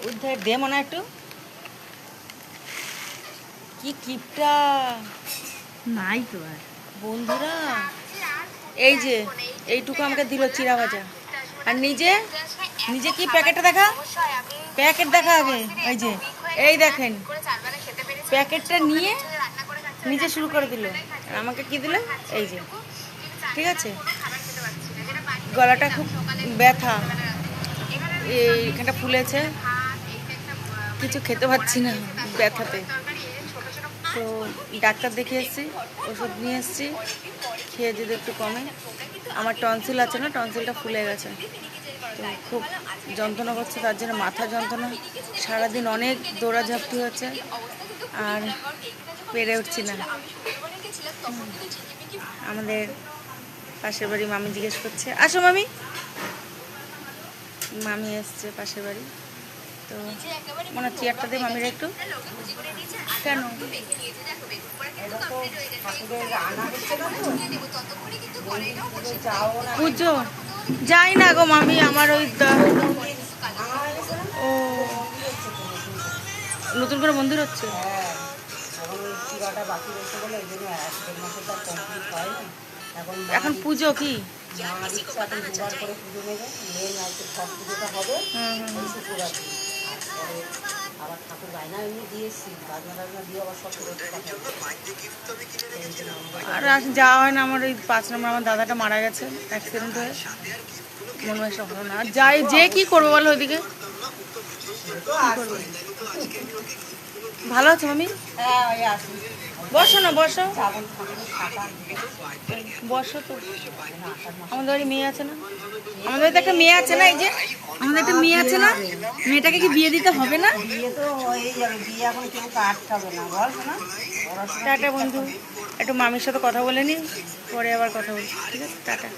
উদ্ধার দে মনে একটু কি কিপটা নাই তো আর বন্ধুরা। এই যে এইটুকু আমাকে দিল চিরা ভাজা, আর নিজে নিজে কি প্যাকেটটা দেখা, প্যাকেট দেখা হবে। এই যে এই দেখেন প্যাকেটটা নিয়ে নিজে শুরু করে দিল, আর আমাকে কি দিল এই যে। ঠিক আছে, গলাটা খুব ব্যথা, এইখানটা ফুলেছে, কিছু খেতে পাচ্ছি না ব্যথাতে। তো ডাক্তার দেখিয়ে এসেছি, ওষুধ নিয়ে এসেছি, খেয়ে যদি একটু কমে। আমার টনসিল আছে না, টনসিলটা ফুলে গেছে, তো খুব যন্ত্রণা করছে, তার জন্য মাথা যন্ত্রণা, সারাদিন অনেক দৌড়াঝাপটি হচ্ছে আর পেরে উঠছি না। আমাদের পাশের বাড়ি মামি জিজ্ঞেস করছে, আসো মামি। মামি এসছে পাশের বাড়ি, তো মনে হচ্ছে চেয়ারটা দিয়ে মামিরা একটু। কেন পুজো যাই না গো মামি, আমার ওই ও নতুন করে মন্দির হচ্ছে। এখন পুজো কি আর যাওয়া হয় না। আমার ওই 5 নম্বর আমার দাদাটা মারা গেছে অ্যাক্সিডেন্ট হয়ে, মনে হয় সব হলো না। যাই যে কি করবো বলো, ওইদিকে ভালো আছে মামি। বসো না, বসো বসো। তো আমাদের বাড়ি মেয়ে আছে না, আমাদের বাড়িতে একটা মেয়ে আছে না, এই যে আমাদের একটা মেয়ে আছে না, মেয়েটাকে কি বিয়ে দিতে হবে না? টাটা বন্ধু, একটু মামির সাথে কথা বলে নি, পরে আবার কথা বলছি। ঠিক আছে, টাটা।